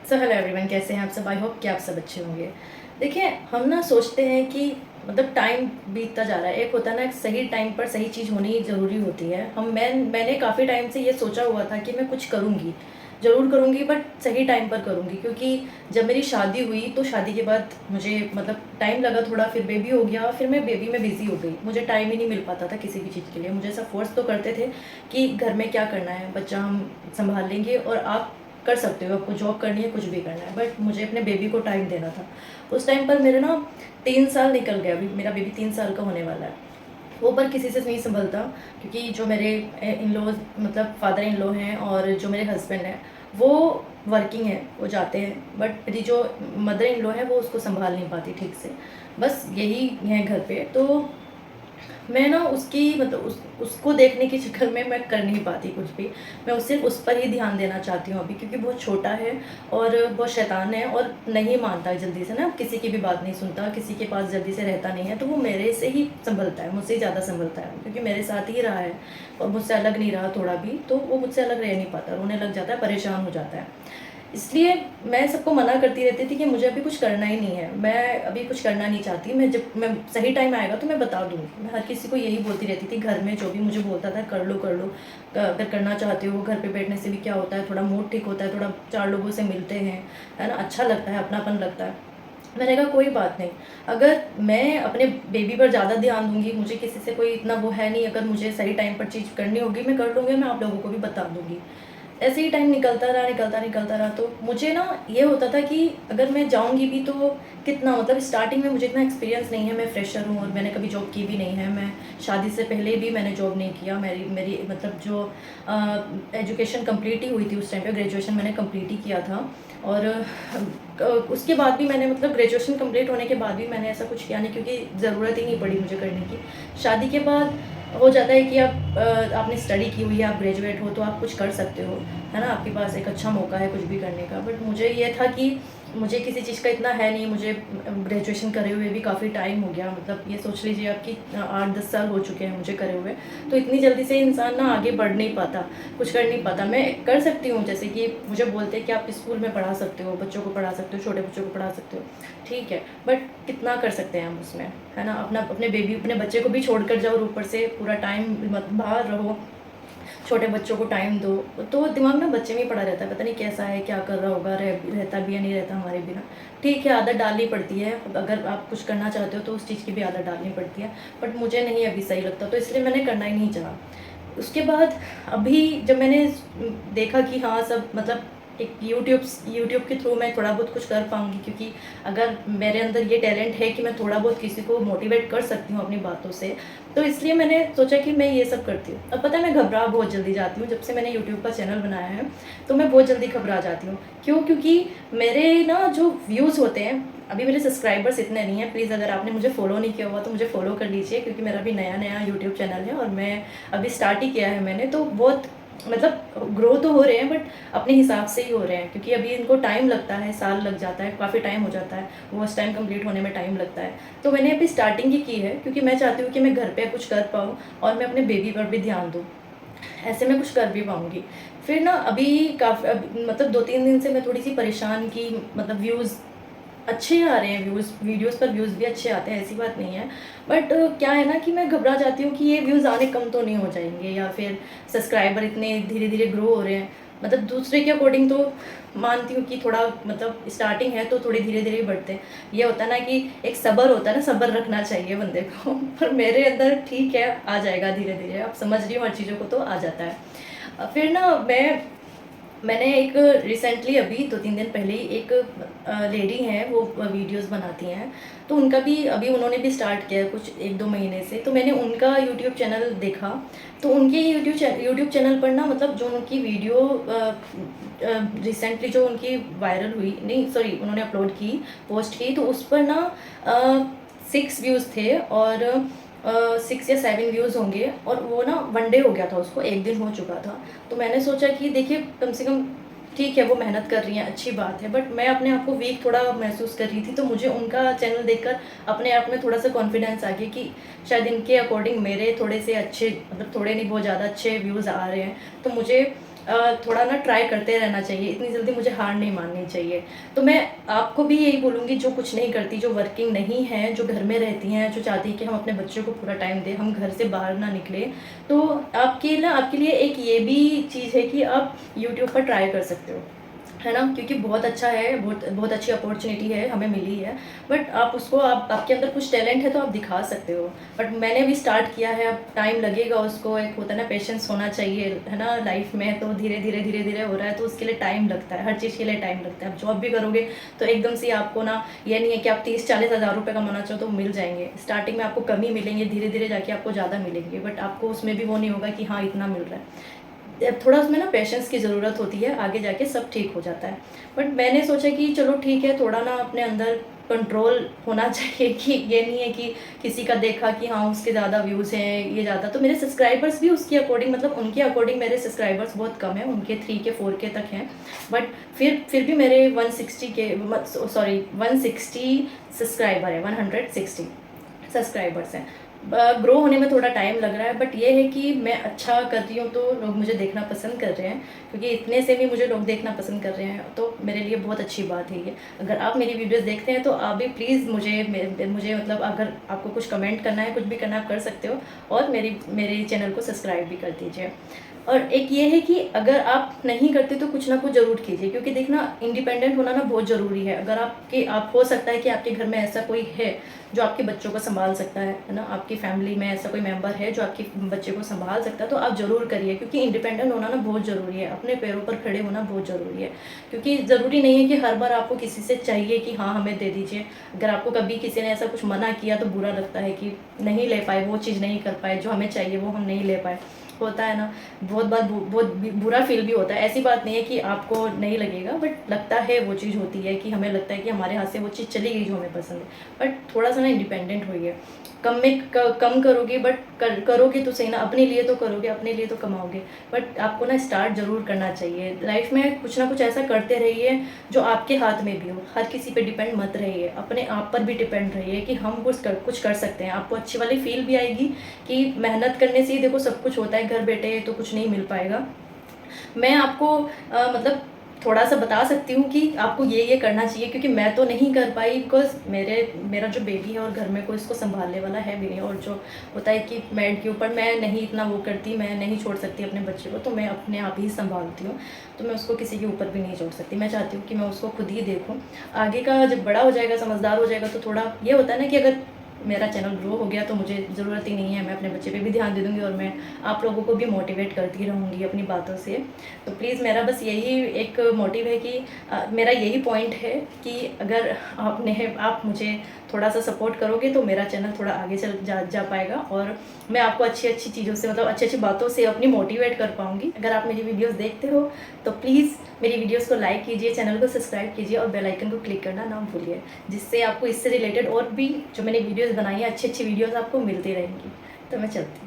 So hello everyone, कैसे हैं आप सब। आई होप कि आप सब अच्छे होंगे। देखिए, हम ना सोचते हैं कि मतलब टाइम बीतता जा रहा है। एक होता है ना, एक सही टाइम पर सही चीज़ होनी ज़रूरी होती है। मैंने काफ़ी टाइम से ये सोचा हुआ था कि मैं कुछ करूँगी, ज़रूर करूँगी, बट सही टाइम पर करूँगी। क्योंकि जब मेरी शादी हुई तो शादी के बाद मुझे मतलब टाइम लगा थोड़ा, फिर बेबी हो गया, फिर मैं बेबी में बिज़ी हो गई। मुझे टाइम ही नहीं मिल पाता था किसी भी चीज़ के लिए। मुझे ऐसा फोर्स तो करते थे कि घर में क्या करना है, बच्चा हम संभाल लेंगे और आप कर सकते हो, आपको जॉब करनी है, कुछ भी करना है। बट मुझे अपने बेबी को टाइम देना था। उस टाइम पर मेरे ना 3 साल निकल गया। अभी मेरा बेबी 3 साल का होने वाला है। वो पर किसी से नहीं संभलता, क्योंकि जो मेरे इन लॉ मतलब फादर इन लॉ हैं और जो मेरे हस्बैंड हैं वो वर्किंग है, वो जाते हैं। बट मेरी जो मदर इन लॉ है वो उसको संभाल नहीं पाती ठीक से। बस यही है घर पे। तो मैं ना उसकी मतलब उसको देखने के चक्कर में मैं कर नहीं पाती कुछ भी। मैं सिर्फ़ उस पर ही ध्यान देना चाहती हूँ अभी, क्योंकि बहुत छोटा है और बहुत शैतान है और नहीं मानता है जल्दी से ना, किसी की भी बात नहीं सुनता, किसी के पास जल्दी से रहता नहीं है। तो वो मेरे से ही सँभलता है, मुझसे ही ज़्यादा सँभलता है, क्योंकि मेरे साथ ही रहा है और मुझसे अलग नहीं रहा थोड़ा भी। तो वो मुझसे अलग रह नहीं पाता, रोने लग जाता है, परेशान हो जाता है। इसलिए मैं सबको मना करती रहती थी कि मुझे अभी कुछ करना ही नहीं है, मैं अभी कुछ करना नहीं चाहती। मैं सही टाइम आएगा तो मैं बता दूँगी। मैं हर किसी को यही बोलती रहती थी घर में, जो भी मुझे बोलता था कर लो कर लो। अगर करना चाहते हो, घर पे बैठने से भी क्या होता है, थोड़ा मूड ठीक होता है, थोड़ा 4 लोगों से मिलते हैं, है ना, अच्छा लगता है, अपनापन लगता है। मैंने कहा कोई बात नहीं, अगर मैं अपने बेबी पर ज़्यादा ध्यान दूँगी, मुझे किसी से कोई इतना वो है नहीं, अगर मुझे सही टाइम पर चीज़ करनी होगी मैं कर लूँगी, मैं आप लोगों को भी बता दूँगी। ऐसे ही टाइम निकलता रहा, तो मुझे ना ये होता था कि अगर मैं जाऊँगी भी तो कितना, मतलब स्टार्टिंग में मुझे इतना एक्सपीरियंस नहीं है, मैं फ्रेशर हूँ और मैंने कभी जॉब की भी नहीं है। मैं शादी से पहले भी मैंने जॉब नहीं किया। मेरी मेरी मतलब जो एजुकेशन कंप्लीट ही हुई थी उस टाइम पे, ग्रेजुएशन मैंने कंप्लीट ही किया था। और उसके बाद भी मैंने मतलब ग्रेजुएशन कंप्लीट होने के बाद भी मैंने ऐसा कुछ किया नहीं, क्योंकि ज़रूरत ही नहीं पड़ी मुझे करने की। शादी के बाद हो जाता है कि आपने स्टडी की हुई है, आप ग्रेजुएट हो तो आप कुछ कर सकते हो, है ना, आपके पास एक अच्छा मौका है कुछ भी करने का। बट मुझे ये था कि मुझे किसी चीज़ का इतना है नहीं। मुझे ग्रेजुएशन करे हुए भी काफ़ी टाइम हो गया, मतलब ये सोच लीजिए आपकी 8-10 साल हो चुके हैं मुझे करे हुए। तो इतनी जल्दी से इंसान ना आगे बढ़ नहीं पाता, कुछ कर नहीं पाता। मैं कर सकती हूँ, जैसे कि मुझे बोलते हैं कि आप स्कूल में पढ़ा सकते हो, बच्चों को पढ़ा सकते हो, छोटे बच्चों को पढ़ा सकते हो, ठीक है। बट कितना कर सकते हैं हम उसमें, है ना। अपने बच्चे को भी छोड़कर जाओ और ऊपर से पूरा टाइम मत बाहर रहो, छोटे बच्चों को टाइम दो, तो दिमाग ना बच्चे में ही पड़ा रहता है, पता नहीं कैसा है, क्या कर रहा होगा, रहता भी या नहीं रहता हमारे बिना। ठीक है, आदत डालनी पड़ती है, अगर आप कुछ करना चाहते हो तो उस चीज़ की भी आदत डालनी पड़ती है। बट मुझे नहीं अभी सही लगता, तो इसलिए मैंने करना ही नहीं चाहा। उसके बाद अभी जब मैंने देखा कि हाँ सब मतलब एक यूट्यूब के थ्रू मैं थोड़ा बहुत कुछ कर पाऊँगी, क्योंकि अगर मेरे अंदर ये टैलेंट है कि मैं थोड़ा बहुत किसी को मोटिवेट कर सकती हूँ अपनी बातों से, तो इसलिए मैंने सोचा कि मैं ये सब करती हूँ। अब पता है, मैं घबरा बहुत जल्दी जाती हूँ। जब से मैंने यूट्यूब का चैनल बनाया है तो मैं बहुत जल्दी घबरा जाती हूँ। क्यों? क्योंकि मेरे ना जो व्यूज़ होते हैं, अभी मेरे सब्सक्राइबर्स इतने नहीं हैं। प्लीज़ अगर आपने मुझे फॉलो नहीं किया हुआ तो मुझे फॉलो कर लीजिए, क्योंकि मेरा अभी नया यूट्यूब चैनल है और मैं अभी स्टार्ट ही किया है मैंने। तो बहुत मतलब ग्रो तो हो रहे हैं, बट अपने हिसाब से ही हो रहे हैं, क्योंकि अभी इनको टाइम लगता है, साल लग जाता है, काफ़ी टाइम हो जाता है, वॉच टाइम कंप्लीट होने में टाइम लगता है। तो मैंने अभी स्टार्टिंग ही की है, क्योंकि मैं चाहती हूँ कि मैं घर पे कुछ कर पाऊँ और मैं अपने बेबी पर भी ध्यान दूँ। ऐसे मैं कुछ कर भी पाऊँगी। फिर ना अभी मतलब 2-3 दिन से मैं थोड़ी-सी परेशान कि मतलब व्यूज़ अच्छे आ रहे हैं, वीडियोज़ पर व्यूज़ भी अच्छे आते हैं, ऐसी बात नहीं है। बट क्या है ना कि मैं घबरा जाती हूँ कि ये व्यूज़ आने कम तो नहीं हो जाएँगे, या फिर सब्सक्राइबर इतने धीरे-धीरे ग्रो हो रहे हैं। मतलब दूसरे के अकॉर्डिंग तो मानती हूँ कि थोड़ा मतलब स्टार्टिंग है तो थोड़े धीरे-धीरे ही बढ़ते हैं। ये होता है ना कि एक सब्र होता है ना, सब्र रखना चाहिए बंदे को। पर मेरे अंदर ठीक है, आ जाएगा धीरे-धीरे। अब समझ रही हूँ हर चीज़ों को, तो आ जाता है। फिर ना मैंने एक रिसेंटली अभी 2-3 दिन पहले ही एक लेडी हैं, वो वीडियोज़ बनाती हैं। तो उनका भी अभी उन्होंने भी स्टार्ट किया है कुछ 1-2 महीने से। तो मैंने उनका यूट्यूब चैनल देखा, तो उनके यूट्यूब चैनल पर ना मतलब जो उनकी वीडियो रिसेंटली जो उनकी वायरल हुई, नहीं सॉरी, उन्होंने अपलोड की, पोस्ट की, तो उस पर ना 6 व्यूज़ थे और 6 या 7 व्यूज़ होंगे, और वो ना 1 डे हो गया था उसको, 1 दिन हो चुका था। तो मैंने सोचा कि देखिए कम से कम ठीक है, वो मेहनत कर रही हैं, अच्छी बात है, बट मैं अपने आप को वीक थोड़ा महसूस कर रही थी। तो मुझे उनका चैनल देखकर अपने आप में थोड़ा-सा कॉन्फिडेंस आ गया कि शायद इनके अकॉर्डिंग मेरे थोड़े से अच्छे, मतलब थोड़े नहीं बहुत ज़्यादा अच्छे व्यूज़ आ रहे हैं। तो मुझे थोड़ा ना ट्राई करते रहना चाहिए, इतनी जल्दी मुझे हार नहीं माननी चाहिए। तो मैं आपको भी यही बोलूँगी, जो कुछ नहीं करती, जो वर्किंग नहीं है, जो घर में रहती हैं, जो चाहती हैं कि हम अपने बच्चों को पूरा टाइम दें, हम घर से बाहर ना निकलें, तो आपके लिए एक ये भी चीज़ है कि आप यूट्यूब पर ट्राई कर सकते हो, है ना? क्योंकि बहुत अच्छा है, बहुत बहुत अच्छी अपॉर्च्युनिटी है, हमें मिली है। बट आप उसको, आप आपके अंदर कुछ टैलेंट है तो आप दिखा सकते हो। बट मैंने भी स्टार्ट किया है, अब टाइम लगेगा उसको, एक होता है ना पेशेंस होना चाहिए, है ना? लाइफ में तो धीरे-धीरे हो रहा है, तो उसके लिए टाइम लगता है, हर चीज़ के लिए टाइम लगता है। आप जॉब भी करोगे तो एकदम से आपको ना, ये नहीं है कि आप 30-40 हज़ार रुपये कमाना चाहो तो मिल जाएँगे। स्टार्टिंग में आपको कम ही मिलेंगे, धीरे-धीरे जाके आपको ज़्यादा मिलेंगे, बट आपको उसमें भी वो नहीं होगा कि हाँ, इतना मिल रहा है। थोड़ा उसमें ना पेशेंस की ज़रूरत होती है, आगे जाके सब ठीक हो जाता है। बट मैंने सोचा कि चलो ठीक है, थोड़ा ना अपने अंदर कंट्रोल होना चाहिए, कि ये नहीं है कि किसी का देखा कि हाँ उसके ज़्यादा व्यूज़ हैं, ये ज़्यादा, तो मेरे सब्सक्राइबर्स भी उसके अकॉर्डिंग, मतलब उनके अकॉर्डिंग मेरे सब्सक्राइबर्स बहुत कम हैं, उनके 3 के 4 के तक हैं। बट फिर भी मेरे 160 के, सॉरी 160 सब्सक्राइबर है, 160 सब्सक्राइबर्स हैं। ग्रो होने में थोड़ा टाइम लग रहा है, बट ये है कि मैं अच्छा कर रही हूँ तो लोग मुझे देखना पसंद कर रहे हैं, क्योंकि इतने से भी मुझे लोग देखना पसंद कर रहे हैं, तो मेरे लिए बहुत अच्छी बात है ये। अगर आप मेरी वीडियोस देखते हैं तो आप भी प्लीज़ मुझे मतलब, अगर आपको कुछ कमेंट करना है, कुछ भी करना है, आप कर सकते हो, और मेरे चैनल को सब्सक्राइब भी कर दीजिए। और एक ये है कि अगर आप नहीं करते तो कुछ ना कुछ ज़रूर कीजिए, क्योंकि देखना, इंडिपेंडेंट होना ना बहुत ज़रूरी है। अगर आप हो सकता है कि आपके घर में ऐसा कोई है जो आपके बच्चों को संभाल सकता है ना? आपकी फैमिली में ऐसा कोई मेंबर है जो आपके बच्चे को संभाल सकता है, तो आप ज़रूर करिए, क्योंकि इंडिपेंडेंट होना ना बहुत ज़रूरी है, अपने पैरों पर खड़े होना बहुत ज़रूरी है। क्योंकि ज़रूरी नहीं है कि हर बार आपको किसी से चाहिए कि हाँ, हमें दे दीजिए। अगर आपको कभी किसी ने ऐसा कुछ मना किया तो बुरा लगता है कि नहीं ले पाए, वो चीज़ नहीं कर पाए, जो हमें चाहिए वो हम नहीं ले पाए, होता है ना? बहुत बार बहुत बुरा फील भी होता है। ऐसी बात नहीं है कि आपको नहीं लगेगा, बट लगता है, वो चीज़ होती है कि हमें लगता है कि हमारे हाथ से वो चीज़ चली गई जो हमें पसंद है। बट थोड़ा सा ना इंडिपेंडेंट होइए, कम करोगे, बट करोगे तो सही ना, अपने लिए तो करोगे, अपने लिए तो कमाओगे, बट आपको ना स्टार्ट ज़रूर करना चाहिए। लाइफ में कुछ ना कुछ ऐसा करते रहिए जो आपके हाथ में भी हो। हर किसी पे डिपेंड मत रहिए, अपने आप पर भी डिपेंड रहिए कि हम कुछ कर सकते हैं। आपको अच्छी वाली फील भी आएगी कि मेहनत करने से ही देखो सब कुछ होता है, घर बैठे तो कुछ नहीं मिल पाएगा। मैं आपको मतलब थोड़ा सा बता सकती हूँ कि आपको ये करना चाहिए, क्योंकि मैं तो नहीं कर पाई, बिकॉज़ मेरा जो बेबी है और घर में कोई इसको सँभालने वाला है भी नहीं, और जो होता है कि मेड के ऊपर मैं नहीं इतना वो करती, मैं नहीं छोड़ सकती अपने बच्चे को, तो मैं अपने आप ही सँभालती हूँ। तो मैं उसको किसी के ऊपर भी नहीं छोड़ सकती। मैं चाहती हूँ कि मैं उसको खुद ही देखूँ। आगे का जब बड़ा हो जाएगा, समझदार हो जाएगा, तो थोड़ा ये होता है ना कि अगर मेरा चैनल ग्रो हो गया तो मुझे ज़रूरत ही नहीं है, मैं अपने बच्चे पे भी ध्यान दे दूँगी, और मैं आप लोगों को भी मोटिवेट करती रहूँगी अपनी बातों से। तो प्लीज़, मेरा बस यही एक मोटिव है कि मेरा यही पॉइंट है कि अगर आप मुझे थोड़ा सा सपोर्ट करोगे तो मेरा चैनल थोड़ा आगे चल जा पाएगा, और मैं आपको अच्छी-अच्छी चीज़ों से, मतलब अच्छी-अच्छी बातों से अपनी मोटिवेट कर पाऊँगी। अगर आप मेरी वीडियोज़ देखते हो तो प्लीज़ मेरी वीडियोज़ को लाइक कीजिए, चैनल को सब्सक्राइब कीजिए, और बेल आइकन को क्लिक करना ना भूलिए, जिससे आपको इससे रिलेटेड और भी जो मैंने वीडियोज़ बनाई है, अच्छी-अच्छी वीडियोज़ आपको मिलती रहेंगी। तो मैं चलती हूँ।